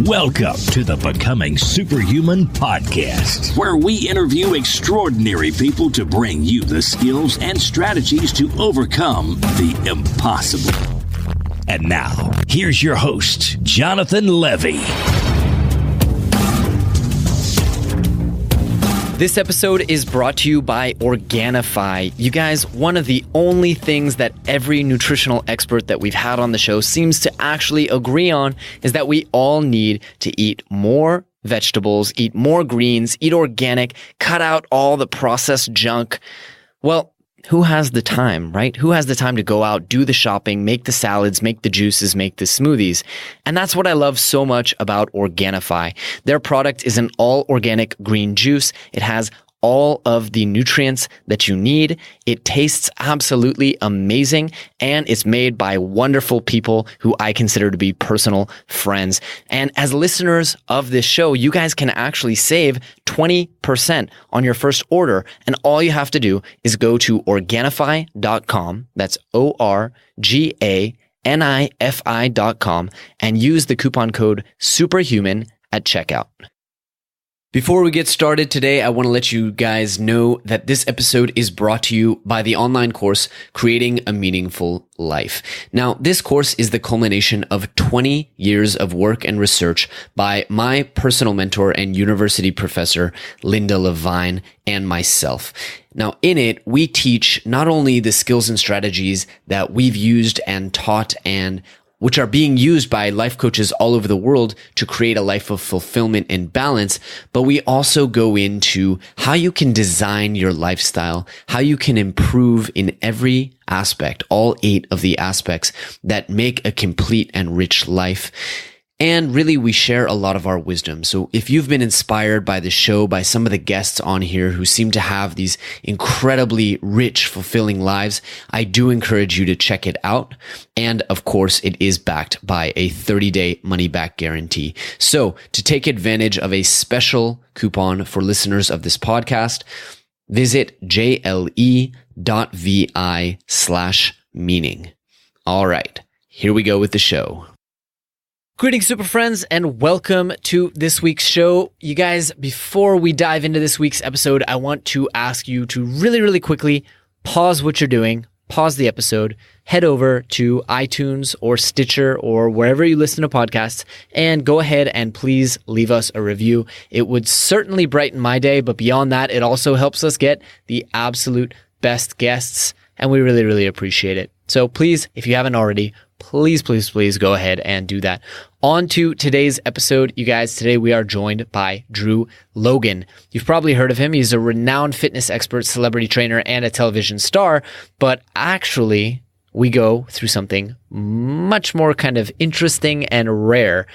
Welcome to the Becoming Superhuman podcast, where we interview extraordinary people to bring you the skills and strategies to overcome the impossible. And now, here's your host, Jonathan Levy. This episode is brought to you by Organifi. You guys, one of the only things that every nutritional expert that we've had on the show seems to actually agree on is that we all need to eat more vegetables, eat more greens, eat organic, cut out all the processed junk. Well, who has the time, right? Who has the time to go out, do the shopping, make the salads, make the juices, make the smoothies? And that's what I love so much about Organifi. Their product is an all-organic green juice. It has all of the nutrients that you need. It tastes absolutely amazing, and it's made by wonderful people who I consider to be personal friends. And as listeners of this show, you guys can actually save 20% on your first order. And all you have to do is go to Organifi.com. That's ORGANIFI.com and use the coupon code SUPERHUMAN at checkout. Before we get started today, I want to let you guys know that this episode is brought to you by the online course, Creating a Meaningful Life. Now, this course is the culmination of 20 years of work and research by my personal mentor and university professor, Linda Levine, and myself. Now, in it, we teach not only the skills and strategies that we've used and taught and which are being used by life coaches all over the world to create a life of fulfillment and balance. But we also go into how you can design your lifestyle, how you can improve in every aspect, all 8 of the aspects that make a complete and rich life. And really, we share a lot of our wisdom. So if you've been inspired by the show, by some of the guests on here who seem to have these incredibly rich, fulfilling lives, I do encourage you to check it out. And of course, it is backed by a 30-day money-back guarantee. So to take advantage of a special coupon for listeners of this podcast, visit jle.vi/meaning. All right, here we go with the show. Greetings, super friends, and welcome to this week's show. You guys, before we dive into this week's episode, I want to ask you to really quickly pause what you're doing, pause the episode, head over to iTunes or Stitcher or wherever you listen to podcasts, and go ahead and please leave us a review. It would certainly brighten my day, but beyond that, it also helps us get the absolute best guests, and we really appreciate it. So please, if you haven't already, please go ahead and do that. On to today's episode, you guys. Today we are joined by Drew Logan. You've probably heard of him. He's a renowned fitness expert, celebrity trainer, and a television star. But actually, we go through something much more kind of interesting and rare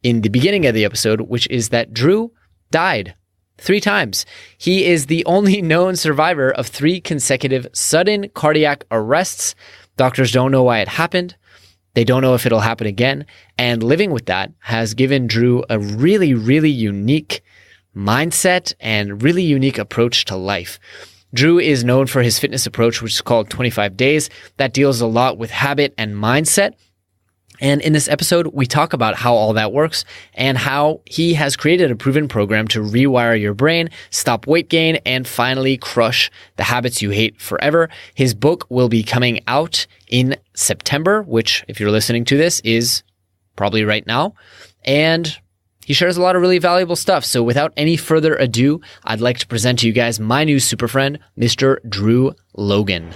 in the beginning of the episode, which is that Drew died 3 times. He is the only known survivor of 3 consecutive sudden cardiac arrests. Doctors don't know why it happened. They don't know if it'll happen again. And living with that has given Drew a really unique mindset and really unique approach to life. Drew is known for his fitness approach, which is called 25 Days. That deals a lot with habit and mindset. And in this episode, we talk about how all that works and how he has created a proven program to rewire your brain, stop weight gain, and finally crush the habits you hate forever. His book will be coming out in September, which, if you're listening to this, is probably right now. And he shares a lot of really valuable stuff. So without any further ado, I'd like to present to you guys my new super friend, Mr. Drew Logan.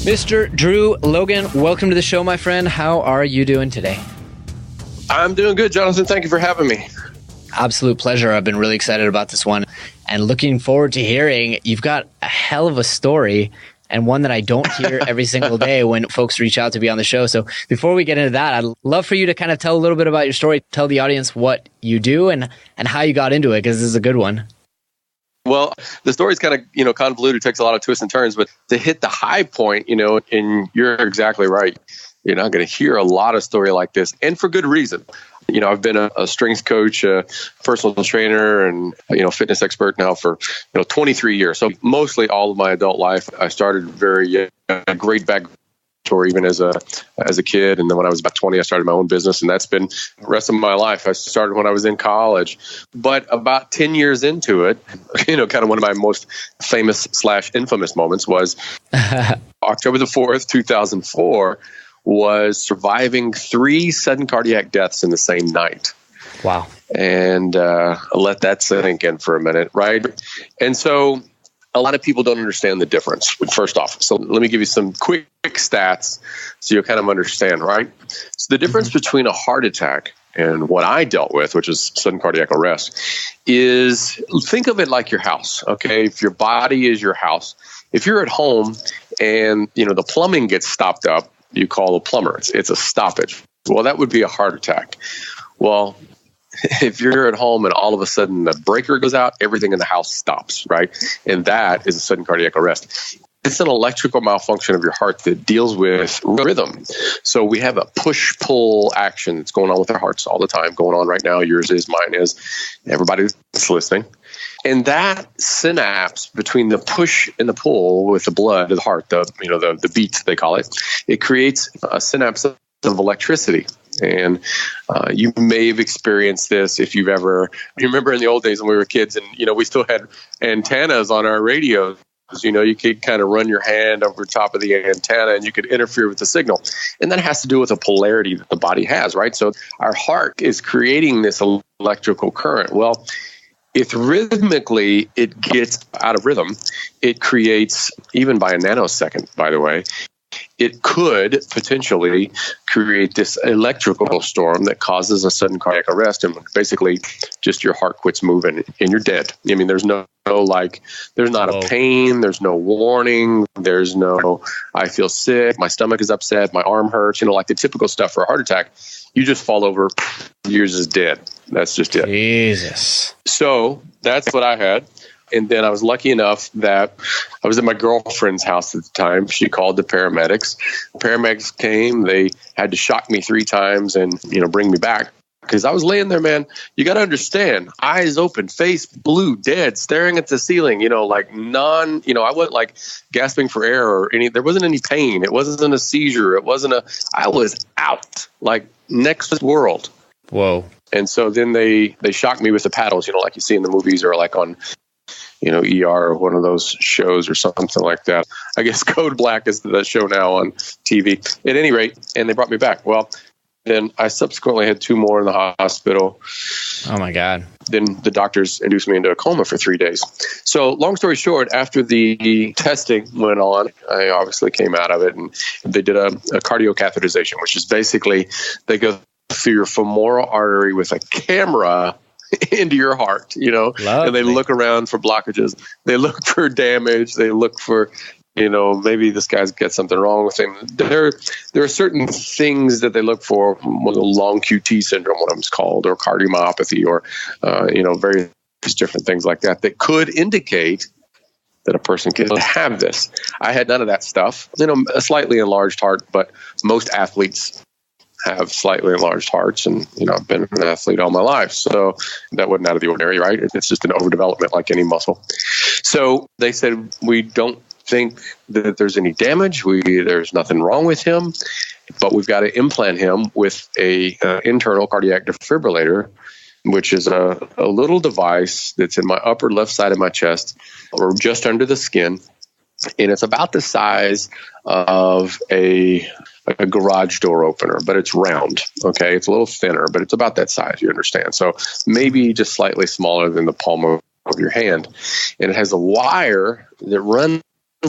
Mr. Drew Logan, welcome to the show, my friend. How are you doing today? I'm doing good, Jonathan. Thank you for having me. Absolute pleasure. I've been really excited about this one and looking forward to hearing. You've got a hell of a story and one that I don't hear every single day when folks reach out to be on the show. So before we get into that, I'd love for you to kind of tell a little bit about your story, tell the audience what you do and how you got into it, because this is a good one. Well, the story's kind of, convoluted, takes a lot of twists and turns, but to hit the high point, and you're exactly right. You're not going to hear a lot of story like this, and for good reason. I've been a strength coach, a personal trainer, and, fitness expert now for, 23 years. So mostly all of my adult life, I started very young, a great background mentor even as a kid. And then when I was about 20, I started my own business, and that's been the rest of my life. I started when I was in college, but about 10 years into it, kind of one of my most famous / infamous moments was October the 4th, 2004, was surviving 3 sudden cardiac deaths in the same night. Wow. And let that sink in for a minute, right? And so a lot of people don't understand the difference, first off. So let me give you some quick stats so you'll kind of understand, right? So the difference between a heart attack and what I dealt with, which is sudden cardiac arrest, is think of it like your house, okay? If your body is your house, if you're at home and, the plumbing gets stopped up, you call a plumber. It's a stoppage. Well, that would be a heart attack. Well, if you're at home and all of a sudden the breaker goes out, everything in the house stops, right? And that is a sudden cardiac arrest. It's an electrical malfunction of your heart that deals with rhythm. So we have a push-pull action that's going on with our hearts all the time, going on right now. Yours is, mine is, everybody's listening. And that synapse between the push and the pull with the blood, the heart, the beats, they call it, it creates a synapse of electricity. And you may have experienced this if you remember in the old days when we were kids and, we still had antennas on our radios. You could kind of run your hand over top of the antenna and you could interfere with the signal. And that has to do with the polarity that the body has, right? So our heart is creating this electrical current. Well, if rhythmically it gets out of rhythm, it creates, even by a nanosecond, by the way, it could potentially create this electrical storm that causes a sudden cardiac arrest, and basically just your heart quits moving and you're dead. I mean, there's there's not a pain, there's no warning, there's no, I feel sick, my stomach is upset, my arm hurts, like the typical stuff for a heart attack. You just fall over, yours is dead. That's just it. Jesus. So that's what I had. And then I was lucky enough that I was at my girlfriend's house at the time. She called the paramedics. The paramedics came. They had to shock me 3 times and, bring me back. Because I was laying there, man. You got to understand, eyes open, face blue, dead, staring at the ceiling, I wasn't like gasping for air or there wasn't any pain. It wasn't a seizure. I was out, like next world. Whoa. And so then they shocked me with the paddles, like you see in the movies or like on ER or one of those shows or something like that. I guess Code Black is the show now on TV. At any rate, and they brought me back. Well, then I subsequently had 2 more in the hospital. Oh, my God. Then the doctors induced me into a coma for 3 days. So long story short, after the testing went on, I obviously came out of it, and they did a cardiocatheterization, which is basically they go through your femoral artery with a camera into your heart, Lovely. And they look around for blockages. They look for damage. They look for, maybe this guy's got something wrong with him. There are certain things that they look for, long QT syndrome, what it's called, or cardiomyopathy, or, various different things like that could indicate that a person can have this. I had none of that stuff, a slightly enlarged heart, but most athletes have slightly enlarged hearts, and I've been an athlete all my life, so that wasn't out of the ordinary, right? It's just an overdevelopment like any muscle. So they said, we don't think that there's any damage, there's nothing wrong with him, but we've got to implant him with a internal cardiac defibrillator, which is a little device that's in my upper left side of my chest, or just under the skin, and it's about the size of a garage door opener, but it's round. Okay. It's a little thinner, but it's about that size, you understand. So maybe just slightly smaller than the palm of your hand. And it has a wire that runs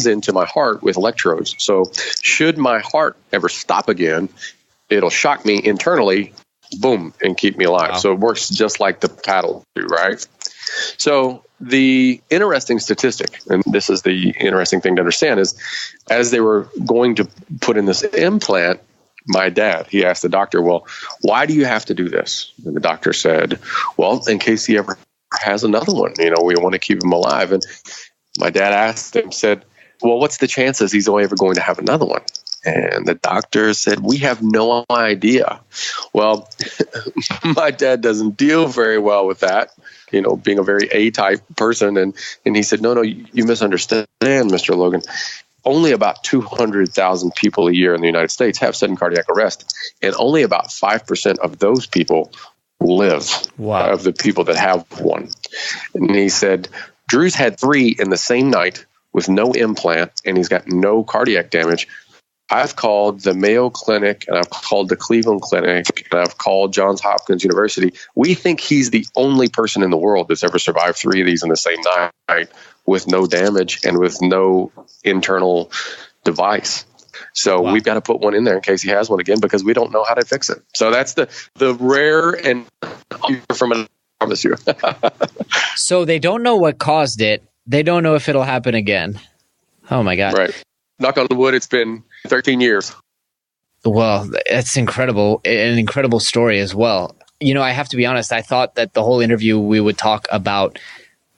into my heart with electrodes. So should my heart ever stop again, it'll shock me internally, boom, and keep me alive. Wow. So it works just like the paddle do, right? So the interesting statistic, and this is the interesting thing to understand, is as they were going to put in this implant, my dad, he asked the doctor, well, why do you have to do this? And the doctor said, well, in case he ever has another one, we want to keep him alive. And my dad asked him, said, well, what's the chances he's only ever going to have another one? And the doctor said, we have no idea. Well, my dad doesn't deal very well with that, being a very A-type person. And he said, no, you misunderstand, Mr. Logan. only about 200,000 people a year in the United States have sudden cardiac arrest, and only about 5% of those people live. Wow. Of the people that have one. And he said, Drew's had 3 in the same night with no implant, and he's got no cardiac damage. I've called the Mayo Clinic, and I've called the Cleveland Clinic, and I've called Johns Hopkins University. We think he's the only person in the world that's ever survived 3 of these in the same night with no damage and with no internal device. So we've got to put one in there in case he has one again, because we don't know how to fix it. So that's the rare and from an promise you. So they don't know what caused it. They don't know if it'll happen again. Oh my God. Right. Knock on the wood, it's been 13 years. Well, that's incredible. An incredible story as well. You know, I have to be honest. I thought that the whole interview we would talk about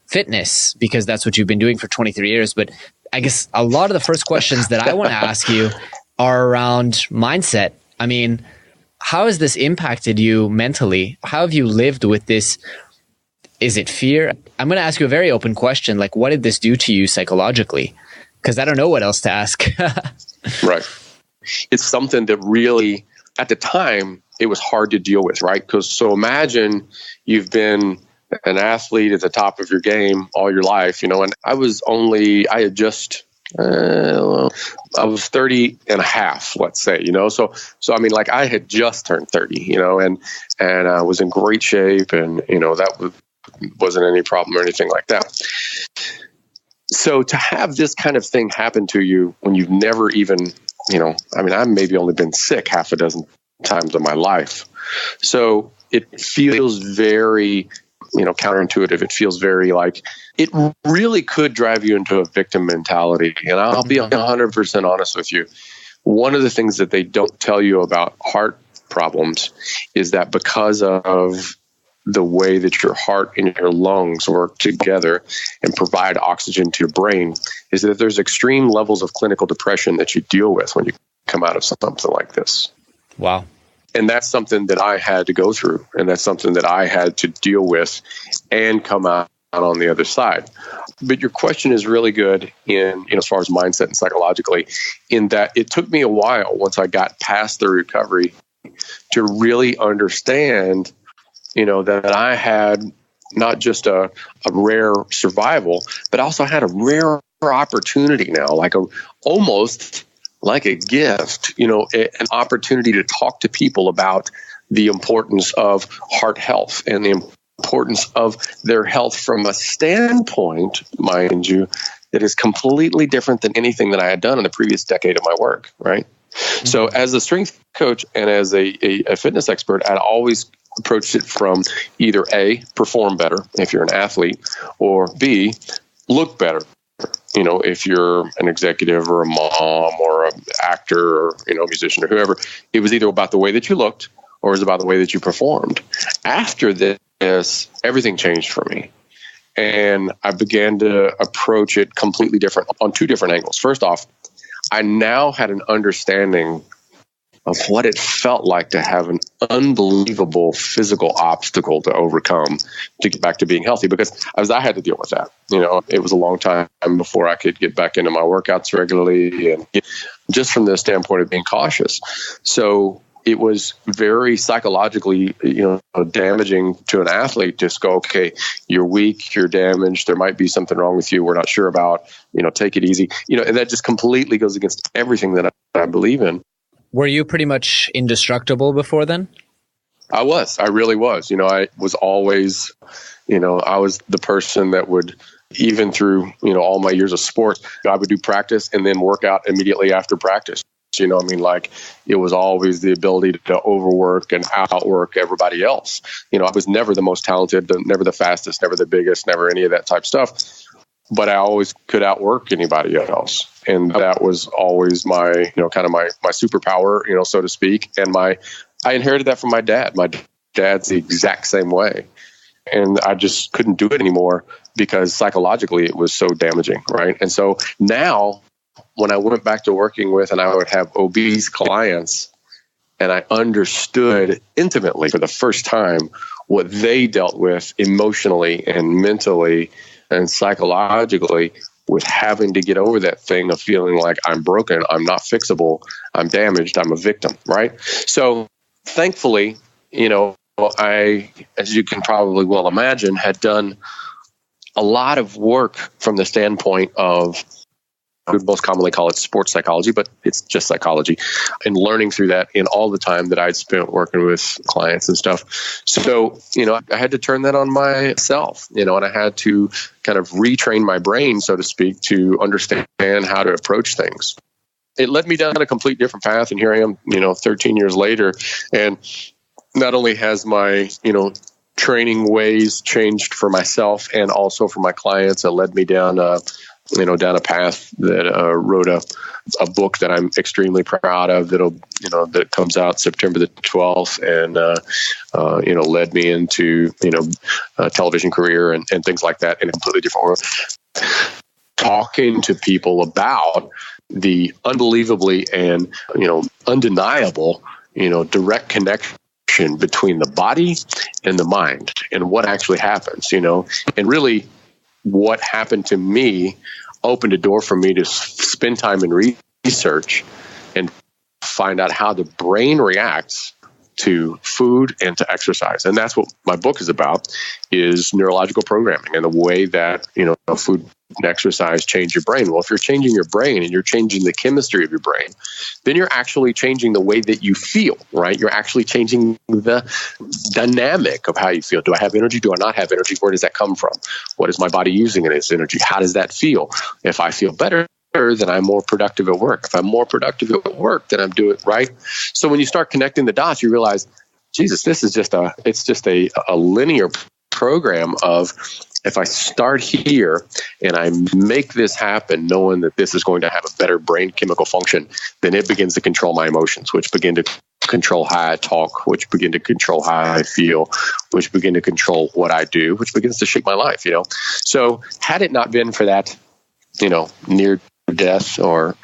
fitness because that's what you've been doing for 23 years. But I guess a lot of the first questions that I want to ask you are around mindset. I mean, how has this impacted you mentally? How have you lived with this? Is it fear? I'm going to ask you a very open question. Like, what did this do to you psychologically? Because I don't know what else to ask. Right. It's something that really, at the time, it was hard to deal with, right? Because so imagine you've been an athlete at the top of your game all your life, and I was 30 and a half, let's say, so I mean, like I had just turned 30, and I was in great shape, and, that wasn't any problem or anything like that. So to have this kind of thing happen to you when you've never even, I've maybe only been sick half a dozen times in my life. So it feels very, counterintuitive. It feels very like it really could drive you into a victim mentality. And I'll be 100% honest with you. One of the things that they don't tell you about heart problems is that because of the way that your heart and your lungs work together and provide oxygen to your brain is that there's extreme levels of clinical depression that you deal with when you come out of something like this. Wow. And that's something that I had to go through. And that's something that I had to deal with and come out on the other side. But your question is really good in, as far as mindset and psychologically, in that it took me a while once I got past the recovery to really understand, that I had not just a rare survival, but also had a rare opportunity now, almost like a gift, an opportunity to talk to people about the importance of heart health and the importance of their health from a standpoint, mind you, that is completely different than anything that I had done in the previous decade of my work, right? Mm-hmm. So as a strength coach and as a fitness expert, I'd always approached it from either A, perform better if you're an athlete, or B, look better. If you're an executive or a mom or an actor or, musician or whoever, it was either about the way that you looked or it was about the way that you performed. After this, everything changed for me. And I began to approach it completely different on 2 different angles. First off, I now had an understanding of what it felt like to have an unbelievable physical obstacle to overcome to get back to being healthy, because I had to deal with that. It was a long time before I could get back into my workouts regularly, and just from the standpoint of being cautious. So it was very psychologically, damaging to an athlete. Just go, okay, you're weak, you're damaged, there might be something wrong with you we're not sure about, take it easy. And that just completely goes against everything that I believe in. Were you pretty much indestructible before then? I really was. I was always, I was the person that would, even through, all my years of sports, I would do practice and then work out immediately after practice. It was always the ability to overwork and outwork everybody else. I was never the most talented, never the fastest, never the biggest, never any of that type of stuff. But I always could outwork anybody else. And that was always my, kind of my superpower, so to speak. And I inherited that from my dad. My dad's the exact same way. And I just couldn't do it anymore because psychologically it was so damaging, right? And so now when I went back to working with, and I would have obese clients, and I understood intimately for the first time what they dealt with emotionally and mentally and psychologically with having to get over that thing of feeling like I'm broken, I'm not fixable, I'm damaged, I'm a victim, right? So thankfully, I, as you can probably well imagine, had done a lot of work from the standpoint of, I would most commonly call it sports psychology, but it's just psychology, and learning through that in all the time that I'd spent working with clients and stuff. So, I had to turn that on myself, and I had to kind of retrain my brain, so to speak, to understand how to approach things. It led me down a complete different path, and here I am, 13 years later, and not only has my, training ways changed for myself and also for my clients, it led me down down a path that wrote a book that I'm extremely proud of that comes out September the 12th and, led me into, a television career and things like that in a completely different world. Talking to people about the unbelievably and, undeniable, direct connection between the body and the mind and what actually happens, and really what happened to me opened a door for me to spend time in research and find out how the brain reacts to food and to exercise. And that's what my book is about, is neurological programming and the way that, food and exercise change your brain. Well, if you're changing your brain and you're changing the chemistry of your brain, then you're actually changing the way that you feel, right? You're actually changing the dynamic of how you feel. Do I have energy? Do I not have energy? Where does that come from? What is my body using in its energy? How does that feel? If I feel better, then I'm more productive at work. If I'm more productive at work, then I'm doing it right. So when you start connecting the dots, you realize, Jesus, this is just a linear program of, if I start here and I make this happen, knowing that this is going to have a better brain chemical function, then it begins to control my emotions, which begin to control how I talk, which begin to control how I feel, which begin to control what I do, which begins to shape my life, So had it not been for that, near death or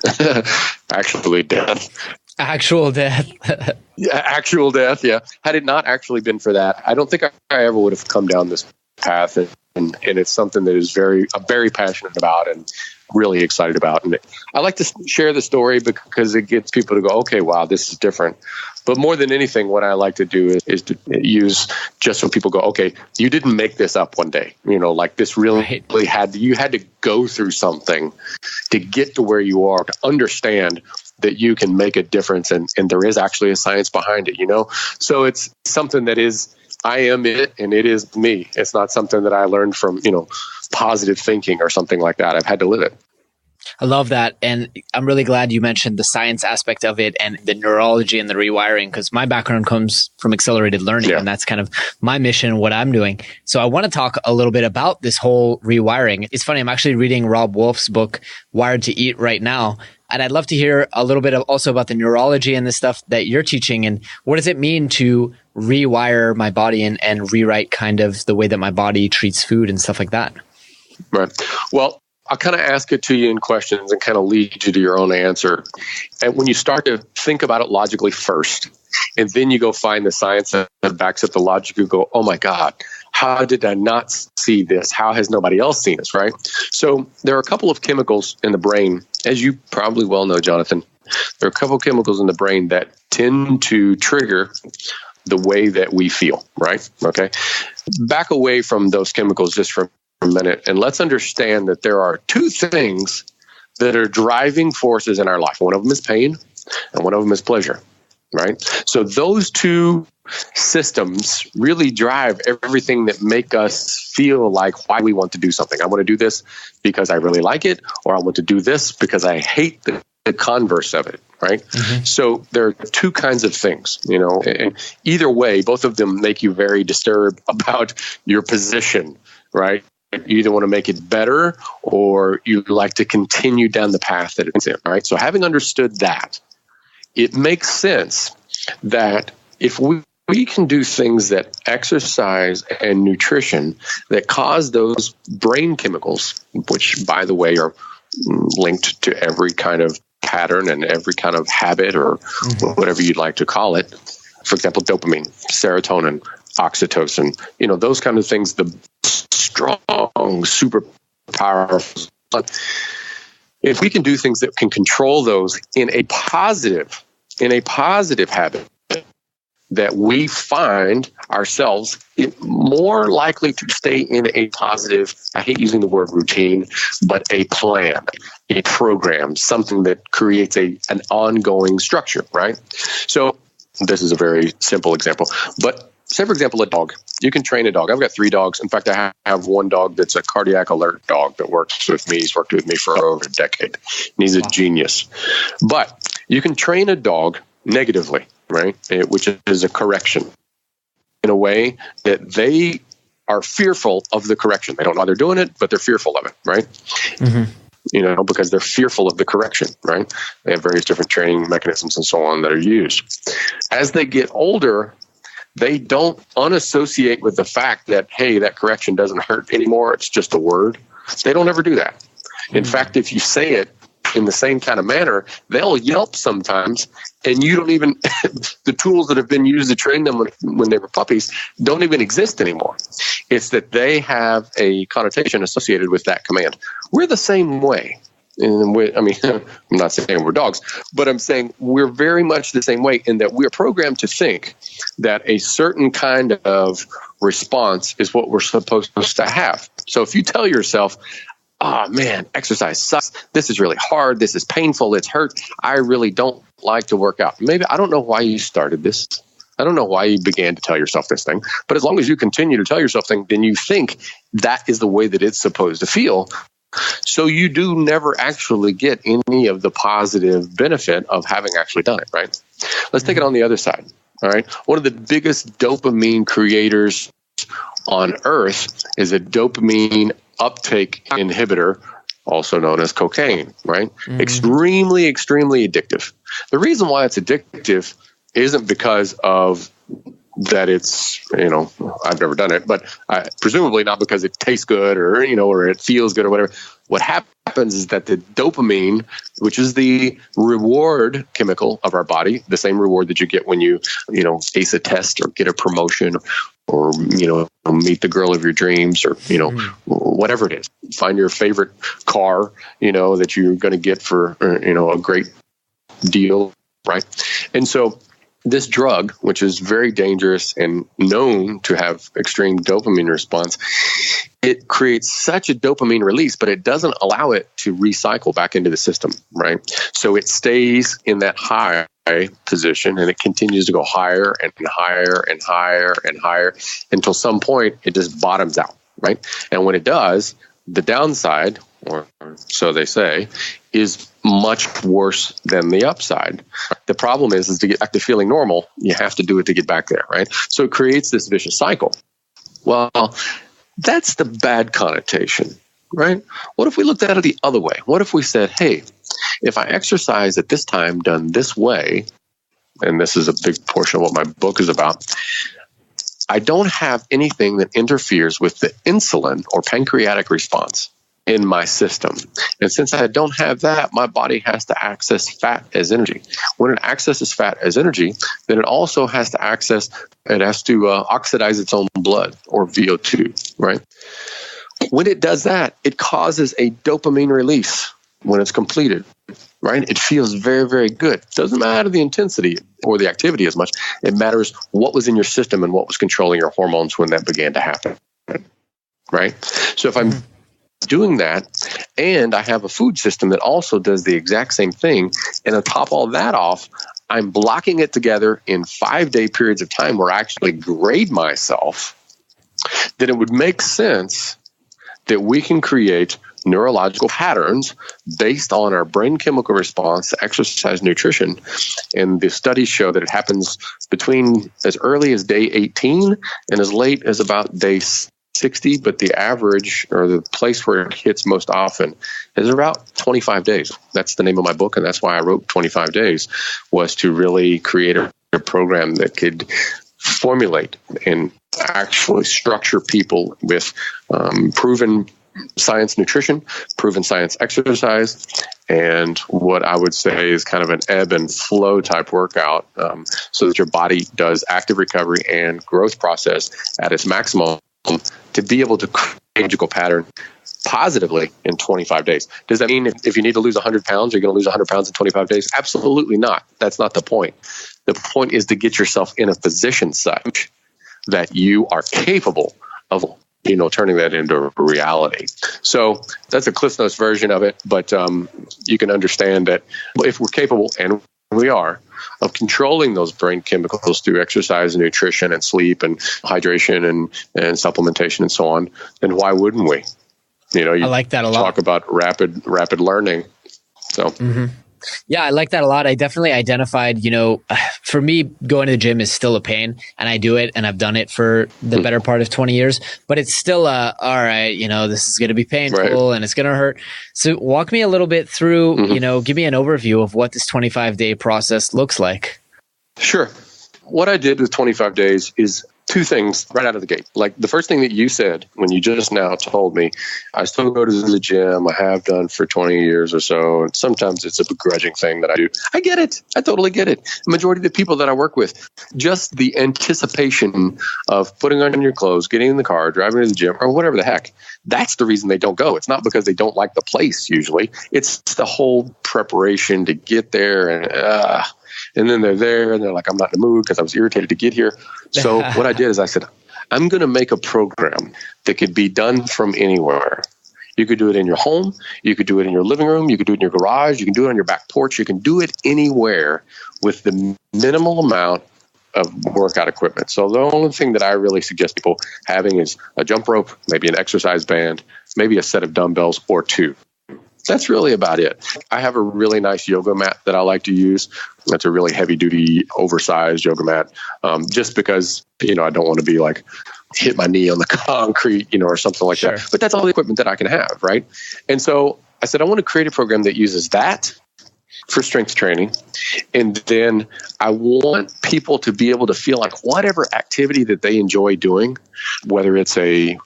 actually death. Actual death. Actual death, yeah. Had it not actually been for that, I don't think I ever would have come down this path. And it's something that I'm very passionate about and really excited about. And I like to share the story because it gets people to go, okay, wow, this is different. But more than anything, what I like to do is to use, just so people go, okay, you didn't make this up one day. Like this really you had to go through something to get to where you are, to understand that you can make a difference. And there is actually a science behind it, So it's something that is, I am it and it is me. It's not something that I learned from, positive thinking or something like that. I've had to live it. I love that. And I'm really glad you mentioned the science aspect of it and the neurology and the rewiring, because my background comes from accelerated learning, and that's kind of my mission and what I'm doing. So I want to talk a little bit about this whole rewiring. It's funny, I'm actually reading Rob Wolf's book, Wired to Eat, right now. And I'd love to hear a little bit also about the neurology and the stuff that you're teaching, and what does it mean to rewire my body and rewrite kind of the way that my body treats food and stuff like that. Right. Well, I'll kind of ask it to you in questions and kind of lead you to your own answer. And when you start to think about it logically first, and then you go find the science that backs up the logic, you go, oh my God, how did I not see this? How has nobody else seen this, right? So there are a couple of chemicals in the brain, as you probably well know, Jonathan. There are a couple of chemicals in the brain that tend to trigger the way that we feel, right? Okay. Back away from those chemicals just for a minute, and let's understand that there are two things that are driving forces in our life. One of them is pain, and one of them is pleasure, right? So those two systems really drive everything that make us feel like why we want to do something. I want to do this because I really like it, or I want to do this because I hate the converse of it, right? Mm-hmm. So there are two kinds of things, and either way, both of them make you very disturbed about your position, right? You either want to make it better or you like to continue down the path that it's in, right? So having understood that, it makes sense that if we can do things that exercise and nutrition that cause those brain chemicals, which, by the way, are linked to every kind of pattern and every kind of habit or whatever you'd like to call it. For example, dopamine, serotonin, oxytocin, those kind of things, the strong, super powerful If we can do things that can control those in a positive habit, that we find ourselves more likely to stay in a positive, I hate using the word routine, but a plan, a program, something that creates an ongoing structure, right? So this is a very simple example, but say, for example, a dog. You can train a dog. I've got 3 dogs. In fact, I have one dog that's a cardiac alert dog that works with me. He's worked with me for over a decade. And he's a genius. But you can train a dog negatively, right? Which is a correction, in a way that they are fearful of the correction. They don't know why they're doing it, but they're fearful of it, right? Mm-hmm. Because they're fearful of the correction, right? They have various different training mechanisms and so on that are used. As they get older, they don't unassociate with the fact that, hey, that correction doesn't hurt anymore. It's just a word. They don't ever do that. In fact, if you say it in the same kind of manner, they'll yelp sometimes, and you don't even, the tools that have been used to train them when they were puppies don't even exist anymore. It's that they have a connotation associated with that command. We're the same way. And I'm not saying we're dogs, but I'm saying we're very much the same way in that we're programmed to think that a certain kind of response is what we're supposed to have. So if you tell yourself, oh man, exercise sucks, this is really hard, this is painful, it's hurt, I really don't like to work out. Maybe I don't know why you started this. I don't know why you began to tell yourself this thing, but as long as you continue to tell yourself things, then you think that is the way that it's supposed to feel. So you do never actually get any of the positive benefit of having actually done it, right? Let's take it on the other side, all right? One of the biggest dopamine creators on earth is a dopamine uptake inhibitor, also known as cocaine, right? Mm-hmm. Extremely, extremely addictive. The reason why it's addictive isn't because of that it's, I've never done it, but presumably not because it tastes good or it feels good or whatever. What happens is that the dopamine, which is the reward chemical of our body, the same reward that you get when you, ace a test or get a promotion or, meet the girl of your dreams or, whatever it is, find your favorite car, that you're going to get for, a great deal, right? And so this drug, which is very dangerous and known to have extreme dopamine response, it creates such a dopamine release, but it doesn't allow it to recycle back into the system, right? So it stays in that high position and it continues to go higher and higher and higher and higher until some point it just bottoms out, right? And when it does, the downside, or so they say, is much worse than the upside. The problem is to get back to feeling normal, you have to do it to get back there, right? So it creates this vicious cycle. Well, that's the bad connotation, right? What if we looked at it the other way? What if we said, hey, if I exercise at this time done this way, and this is a big portion of what my book is about, I don't have anything that interferes with the insulin or pancreatic response in my system. And since I don't have that, my body has to access fat as energy. When it accesses fat as energy, then it also has to oxidize its own blood, or VO2, right? When it does that, it causes a dopamine release when it's completed, right? It feels very, very good. It doesn't matter the intensity or the activity as much. It matters what was in your system and what was controlling your hormones when that began to happen, right? So if I'm doing that, and I have a food system that also does the exact same thing, and to top all that off, I'm blocking it together in 5-day periods of time where I actually grade myself, then it would make sense that we can create neurological patterns based on our brain chemical response to exercise nutrition. And the studies show that it happens between as early as day 18 and as late as about day 60, but the average, or the place where it hits most often, is about 25 days. That's the name of my book, and that's why I wrote 25 Days, was to really create a program that could formulate and actually structure people with proven science nutrition, proven science exercise, and what I would say is kind of an ebb and flow type workout, so that your body does active recovery and growth process at its maximum to be able to create a pattern positively in 25 days. Does that mean if you need to lose 100 pounds, you're going to lose 100 pounds in 25 days? Absolutely not. That's not the point. The point is to get yourself in a position such that you are capable of, turning that into reality. So that's a Cliff Notes version of it, but you can understand that if we're capable, and we are, of controlling those brain chemicals through exercise and nutrition and sleep and hydration and supplementation and so on, then why wouldn't we? You I like that a lot. Talk about rapid learning. So. Yeah, I like that a lot. I definitely identified, for me, going to the gym is still a pain, and I do it, and I've done it for the better part of 20 years, but it's still all right, this is going to be painful and it's going to hurt. So walk me a little bit through, give me an overview of what this 25-day process looks like. Sure. What I did with 25 days is two things right out of the gate. Like the first thing that you said when you just now told me, I still go to the gym. I have done for 20 years or so. And sometimes it's a begrudging thing that I do. I get it. I totally get it. The majority of the people that I work with, just the anticipation of putting on your clothes, getting in the car, driving to the gym, or whatever the heck, that's the reason they don't go. It's not because they don't like the place usually. It's the whole preparation to get there and then they're there and they're like, I'm not in the mood because I was irritated to get here. So what I did is I said, I'm going to make a program that could be done from anywhere. You could do it in your home. You could do it in your living room. You could do it in your garage. You can do it on your back porch. You can do it anywhere with the minimal amount of workout equipment. So the only thing that I really suggest people having is a jump rope, maybe an exercise band, maybe a set of dumbbells or two. That's really about it. I have a really nice yoga mat that I like to use. That's a really heavy duty, oversized yoga mat. Just because, I don't want to be like hit my knee on the concrete, or something like that. But that's all the equipment that I can have. Right. And so I said, I want to create a program that uses that for strength training. And then I want people to be able to feel like whatever activity that they enjoy doing, whether it's a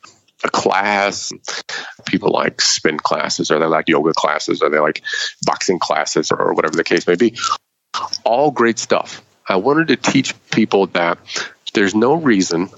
class, people like spin classes, or they like yoga classes, or they like boxing classes, or whatever the case may be. All great stuff. I wanted to teach people that there's no reason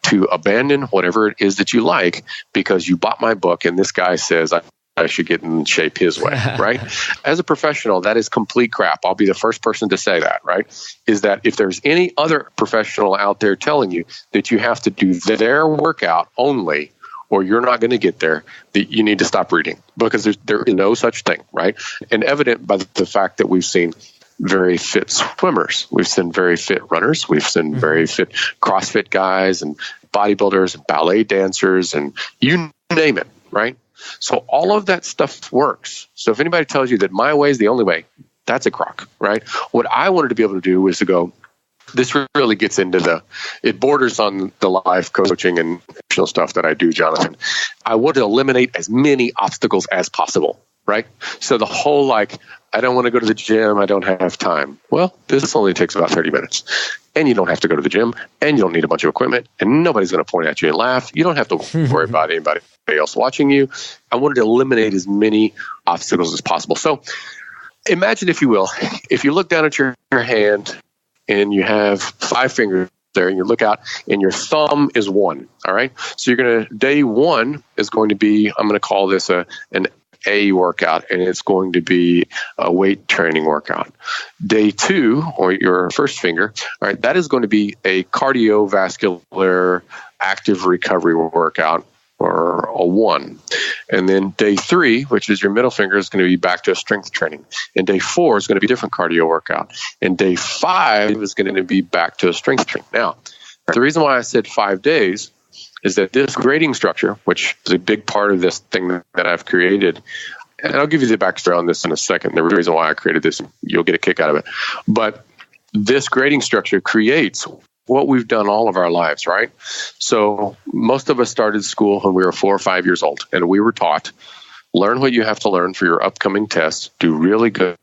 to abandon whatever it is that you like because you bought my book and this guy says I should get in shape his way, right? As a professional, that is complete crap. I'll be the first person to say that, right? Is that if there's any other professional out there telling you that you have to do their workout only, or you're not going to get there, that you need to stop reading, because there is no such thing, right? And evident by the fact that we've seen very fit swimmers, we've seen very fit runners, we've seen very fit CrossFit guys and bodybuilders and ballet dancers and you name it, right? So all of that stuff works. So if anybody tells you that my way is the only way, that's a crock, right? What I wanted to be able to do was to go, this really gets into it borders on the life coaching and stuff that I do, Jonathan. I want to eliminate as many obstacles as possible, right? So the whole I don't want to go to the gym, I don't have time. Well, this only takes about 30 minutes. And you don't have to go to the gym, and you don't need a bunch of equipment, and nobody's going to point at you and laugh. You don't have to worry about anybody else watching you. I wanted to eliminate as many obstacles as possible. So imagine, if you will, if you look down at your hand, and you have 5 fingers there, and you look out, and your thumb is 1. All right. So day 1 is going to be, I'm going to call this an A workout, and it's going to be a weight training workout. Day 2, or your first finger, all right, that is going to be a cardiovascular active recovery workout, or a 1. And then day 3, which is your middle finger, is going to be back to a strength training. And day 4 is going to be a different cardio workout. And day 5 is going to be back to a strength training. Now, the reason why I said 5 days is that this grading structure, which is a big part of this thing that I've created, and I'll give you the backstory on this in a second. The reason why I created this, you'll get a kick out of it. But this grading structure creates what we've done all of our lives, right? So most of us started school when we were 4 or 5 years old, and we were taught, learn what you have to learn for your upcoming tests, do really good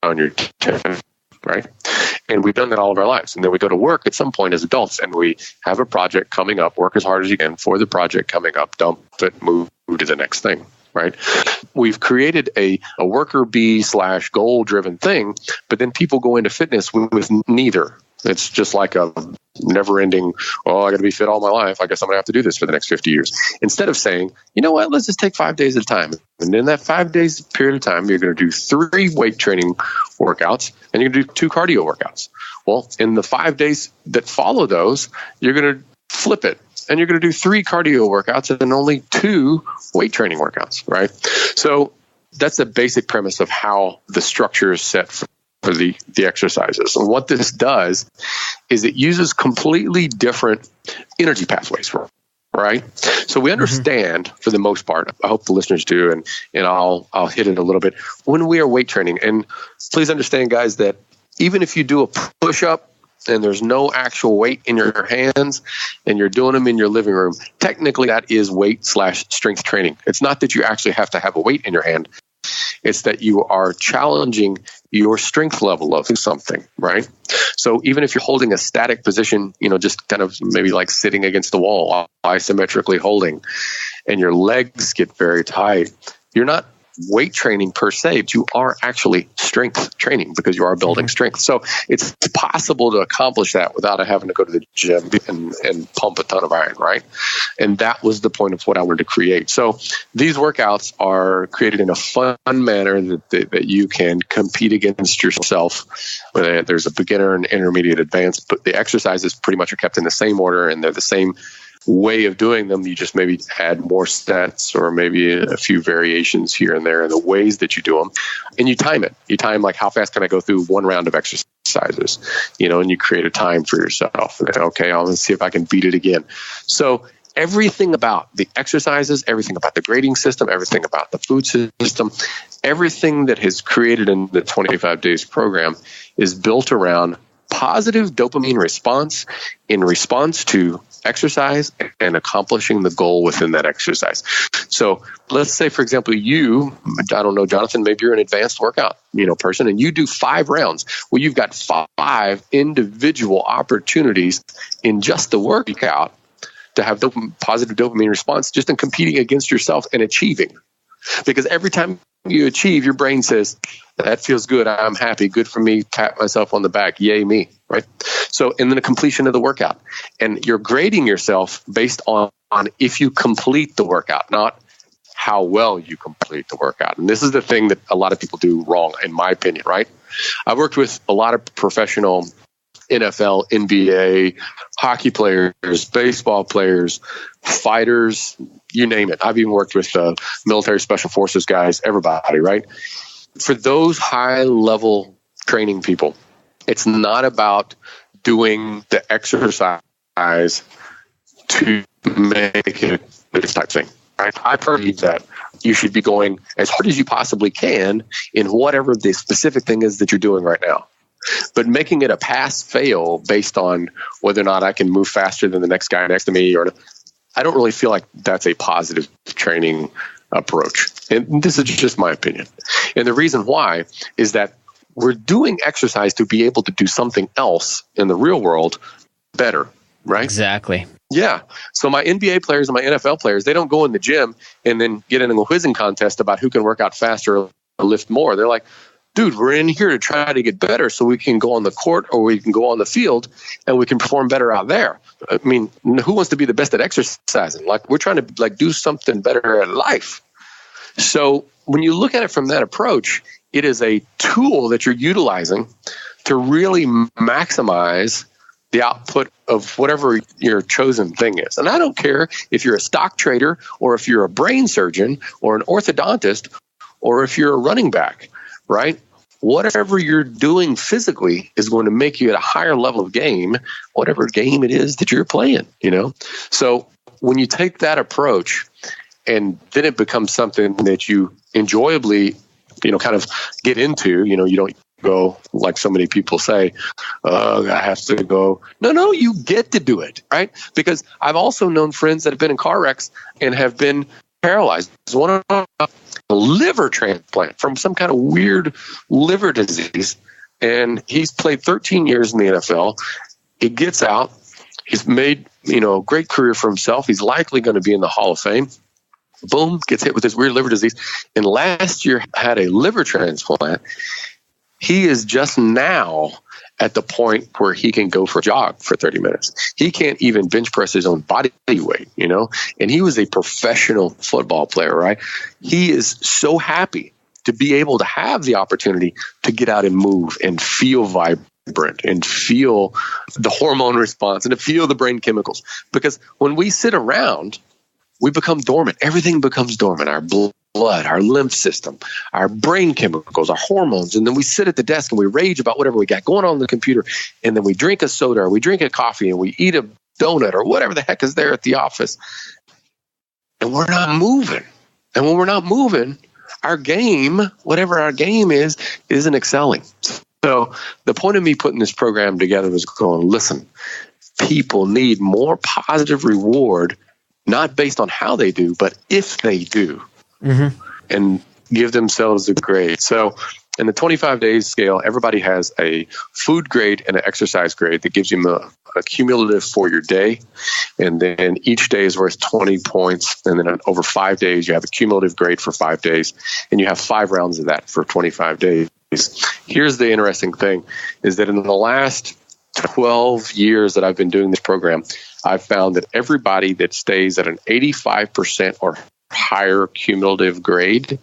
on your test, right? And we've done that all of our lives. And then we go to work at some point as adults, and we have a project coming up, work as hard as you can for the project coming up, dump it, move to the next thing, right? We've created a worker bee / goal driven thing, but then people go into fitness with neither. It's just like a never-ending, I got to be fit all my life. I guess I'm going to have to do this for the next 50 years. Instead of saying, you know what, let's just take 5 days at a time. And in that 5 days period of time, you're going to do 3 weight training workouts and you're going to do 2 cardio workouts. Well, in the 5 days that follow those, you're going to flip it and you're going to do 3 cardio workouts and only 2 weight training workouts, right? So that's the basic premise of how the structure is set for the exercises. And what this does is it uses completely different energy pathways, right? So we understand for the most part, I hope the listeners do, and I'll hit it a little bit, when we are weight training. And please understand, guys, that even if you do a push-up and there's no actual weight in your hands and you're doing them in your living room, technically that is weight/strength training. It's not that you actually have to have a weight in your hand. It's that you are challenging your strength level of something, right? So even if you're holding a static position, just kind of maybe like sitting against the wall, isometrically holding, and your legs get very tight, you're not weight training per se, but you are actually strength training because you are building strength. So it's possible to accomplish that without having to go to the gym and pump a ton of iron, right? And that was the point of what I wanted to create. So these workouts are created in a fun manner that you can compete against yourself. There's a beginner and intermediate advanced, but the exercises pretty much are kept in the same order and they're the same way of doing them. You just maybe add more sets or maybe a few variations here and there in the ways that you do them. And you time it. You time like how fast can I go through 1 round of exercises, and you create a time for yourself. Okay, I'll see if I can beat it again. So everything about the exercises, everything about the grading system, everything about the food system, everything that is created in the 25 days program is built around positive dopamine response in response to exercise and accomplishing the goal within that exercise. So let's say, for example, I don't know, Jonathan, maybe you're an advanced workout, person, and you do 5 rounds. Well, you've got 5 individual opportunities in just the workout to have positive dopamine response just in competing against yourself and achieving. Because every time you achieve, your brain says, that feels good. I'm happy. Good for me. Pat myself on the back. Yay me. Right. So, and then the completion of the workout. And you're grading yourself based on if you complete the workout, not how well you complete the workout. And this is the thing that a lot of people do wrong, in my opinion, right? I've worked with a lot of professional NFL, NBA, hockey players, baseball players, fighters, you name it. I've even worked with military special forces guys, everybody, right? For those high-level training people, it's not about doing the exercise to make it this type thing. Right? I believe that you should be going as hard as you possibly can in whatever the specific thing is that you're doing right now. But making it a pass-fail based on whether or not I can move faster than the next guy next to me, I don't really feel like that's a positive training approach. And this is just my opinion. And the reason why is that we're doing exercise to be able to do something else in the real world better, right? Exactly. Yeah. So my NBA players and my NFL players, they don't go in the gym and then get in a whizzing contest about who can work out faster or lift more. They're like, dude, we're in here to try to get better so we can go on the court or we can go on the field and we can perform better out there. I mean, who wants to be the best at exercising? Like, we're trying to do something better at life. So when you look at it from that approach, it is a tool that you're utilizing to really maximize the output of whatever your chosen thing is. And I don't care if you're a stock trader or if you're a brain surgeon or an orthodontist or if you're a running back, right? Whatever you're doing physically is going to make you at a higher level of game, whatever game it is that you're playing, So when you take that approach and then it becomes something that you enjoyably, kind of get into, you don't go like so many people say, I have to go. No, you get to do it, right? Because I've also known friends that have been in car wrecks and have been paralyzed. There's one of a liver transplant from some kind of weird liver disease. And he's played 13 years in the NFL. He gets out. He's made, a great career for himself. He's likely going to be in the Hall of Fame. Boom, gets hit with this weird liver disease. And last year had a liver transplant. He is just now at the point where he can go for a jog for 30 minutes. He can't even bench press his own body weight, and he was a professional football player, right? He is so happy to be able to have the opportunity to get out and move and feel vibrant and feel the hormone response and to feel the brain chemicals. Because when we sit around, we become dormant. Everything becomes dormant. Our blood, our lymph system, our brain chemicals, our hormones. And then we sit at the desk and we rage about whatever we got going on the computer. And then we drink a soda or we drink a coffee and we eat a donut or whatever the heck is there at the office. And we're not moving. And when we're not moving, our game, whatever our game is, isn't excelling. So the point of me putting this program together was going, listen, people need more positive reward, not based on how they do, but if they do, and give themselves a grade. So in the 25 days scale, everybody has a food grade and an exercise grade that gives you a cumulative for your day. And then each day is worth 20 points. And then over 5 days, you have a cumulative grade for 5 days. And you have 5 rounds of that for 25 days. Here's the interesting thing is that in the last 12 years that I've been doing this program, I've found that everybody that stays at an 85% or higher cumulative grade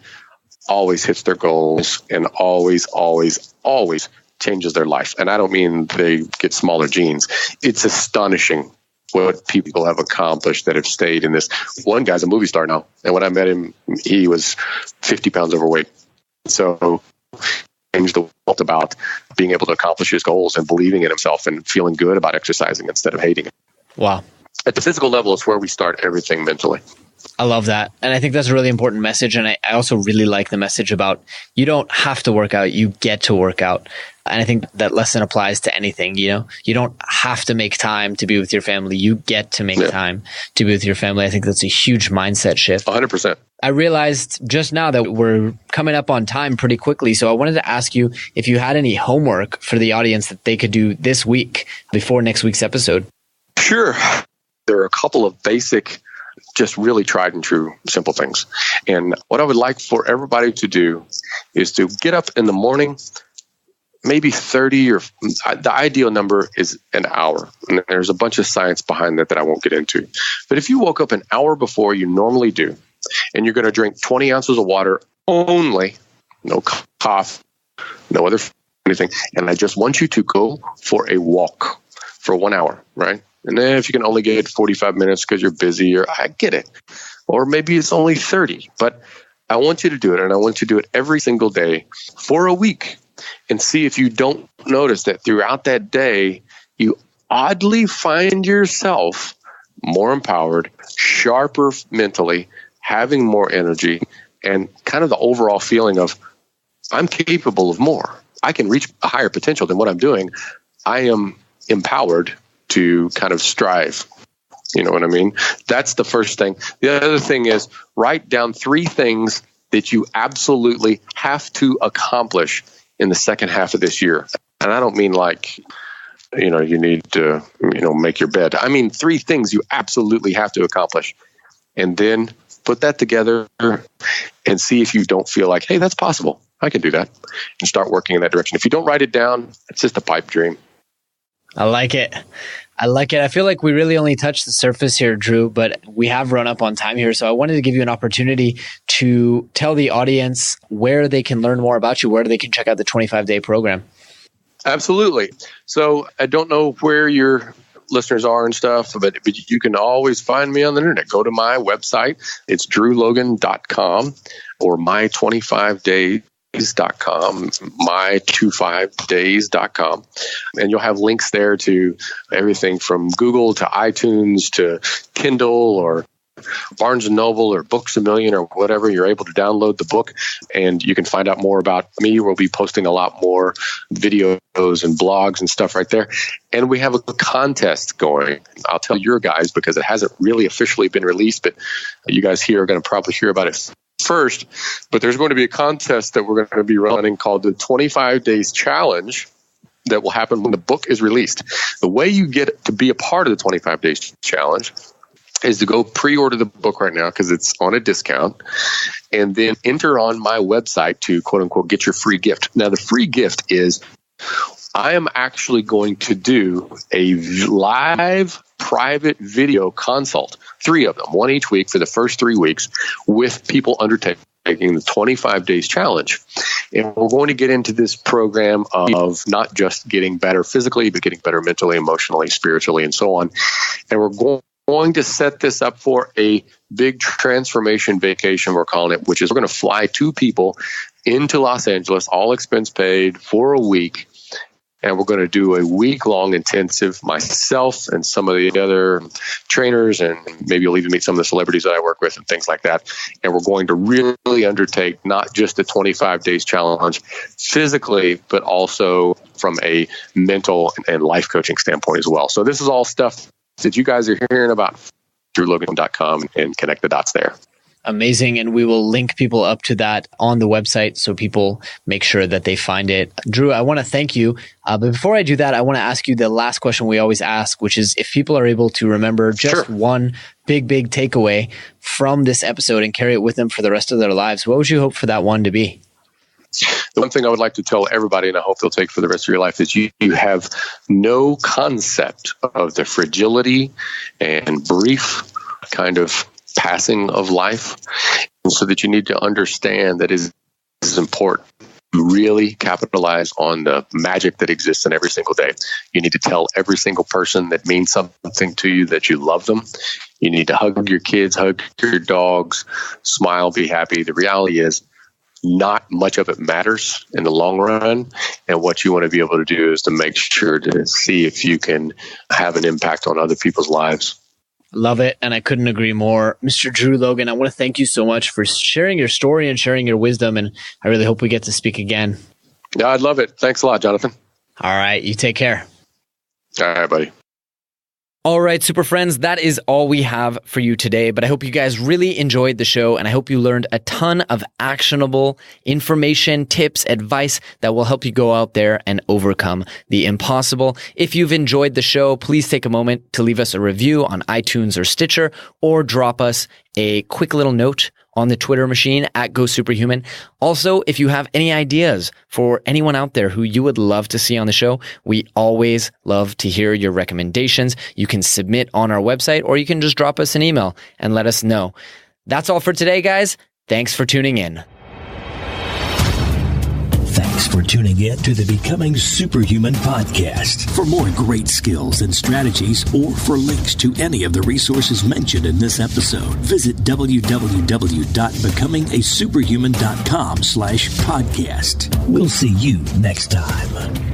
always hits their goals and always changes their life. And I don't mean they get smaller jeans. It's astonishing what people have accomplished that have stayed in this. One guy's a movie star now. And when I met him, he was 50 pounds overweight. So changed the world about being able to accomplish his goals and believing in himself and feeling good about exercising instead of hating it. Wow. At the physical level, it's where we start everything mentally. I love that. And I think that's a really important message. And I also really like the message about you don't have to work out, you get to work out. And I think that lesson applies to anything, you don't have to make time to be with your family. You get to make time to be with your family. I think that's a huge mindset shift. 100%. I realized just now that we're coming up on time pretty quickly. So I wanted to ask you if you had any homework for the audience that they could do this week before next week's episode. Sure. There are a couple of basic, just really tried and true, simple things. And what I would like for everybody to do is to get up in the morning, maybe 30 or the ideal number is an hour. And there's a bunch of science behind that I won't get into. But if you woke up an hour before you normally do, and you're going to drink 20 ounces of water only, no coffee, no other anything. And I just want you to go for a walk for 1 hour, right? And then if you can only get 45 minutes because you're busy, or I get it. Or maybe it's only 30. But I want you to do it, and I want you to do it every single day for a week and see if you don't notice that throughout that day, you oddly find yourself more empowered, sharper mentally, having more energy, and kind of the overall feeling of I'm capable of more. I can reach a higher potential than what I'm doing. I am empowered to kind of strive. You know what I mean? That's the first thing. The other thing is write down 3 things that you absolutely have to accomplish in the second half of this year. And I don't mean like, you need to, make your bed. I mean 3 things you absolutely have to accomplish. And then put that together and see if you don't feel like, hey, that's possible. I can do that. And start working in that direction. If you don't write it down, it's just a pipe dream. I like it. I feel like we really only touched the surface here, Drew, but we have run up on time here. So I wanted to give you an opportunity to tell the audience where they can learn more about you, where they can check out the 25-day program. Absolutely. So I don't know where your listeners are and stuff, but you can always find me on the internet. Go to my website. It's drewlogan.com or my25days.com, my25days.com. And you'll have links there to everything from Google to iTunes to Kindle or Barnes & Noble or Books A Million or whatever. You're able to download the book and you can find out more about me. We'll be posting a lot more videos and blogs and stuff right there. And we have a contest going. I'll tell your guys because it hasn't really officially been released, but you guys here are going to probably hear about it first. But there's going to be a contest that we're going to be running called the 25 Days Challenge that will happen when the book is released. The way you get to be a part of the 25 Days Challenge is to go pre-order the book right now because it's on a discount, and then enter on my website to quote unquote get your free gift. Now the free gift is I am actually going to do a live private video consult, 3 of them, one each week for the first 3 weeks with people undertaking the 25 days challenge. And we're going to get into this program of not just getting better physically, but getting better mentally, emotionally, spiritually, and so on. And we're going to set this up for a big transformation vacation, we're calling it, which is we're going to fly 2 people into Los Angeles, all expense paid, for a week. And we're going to do a week-long intensive, myself and some of the other trainers, and maybe you'll even meet some of the celebrities that I work with and things like that. And we're going to really undertake not just the 25 days challenge physically, but also from a mental and life coaching standpoint as well. So this is all stuff that you guys are hearing about, DrewLogan.com, and connect the dots there. Amazing. And we will link people up to that on the website so people make sure that they find it. Drew, I want to thank you. But before I do that, I want to ask you the last question we always ask, which is if people are able to remember just one big big takeaway from this episode and carry it with them for the rest of their lives, what would you hope for that one to be? The one thing I would like to tell everybody, and I hope they'll take for the rest of your life, is you have no concept of the fragility and brief kind of passing of life, and so that you need to understand that it is important to really capitalize on the magic that exists in every single day. You need to tell every single person that means something to you that you love them. You need to hug your kids, hug your dogs, smile, be happy. The reality is not much of it matters in the long run, and what you want to be able to do is to make sure to see if you can have an impact on other people's lives. Love it. And I couldn't agree more. Mr. Drew Logan, I want to thank you so much for sharing your story and sharing your wisdom. And I really hope we get to speak again. Yeah, I'd love it. Thanks a lot, Jonathan. All right. You take care. All right, buddy. All right, super friends, that is all we have for you today, but I hope you guys really enjoyed the show, and I hope you learned a ton of actionable information, tips, advice that will help you go out there and overcome the impossible. If you've enjoyed the show, please take a moment to leave us a review on iTunes or Stitcher, or drop us a quick little note on the Twitter machine at GoSuperhuman. Also, if you have any ideas for anyone out there who you would love to see on the show, we always love to hear your recommendations. You can submit on our website, or you can just drop us an email and let us know. That's all for today, guys. Thanks for tuning in. Thanks for tuning in to the Becoming Superhuman podcast. For more great skills and strategies, or for links to any of the resources mentioned in this episode, visit www.becomingasuperhuman.com/podcast. We'll see you next time.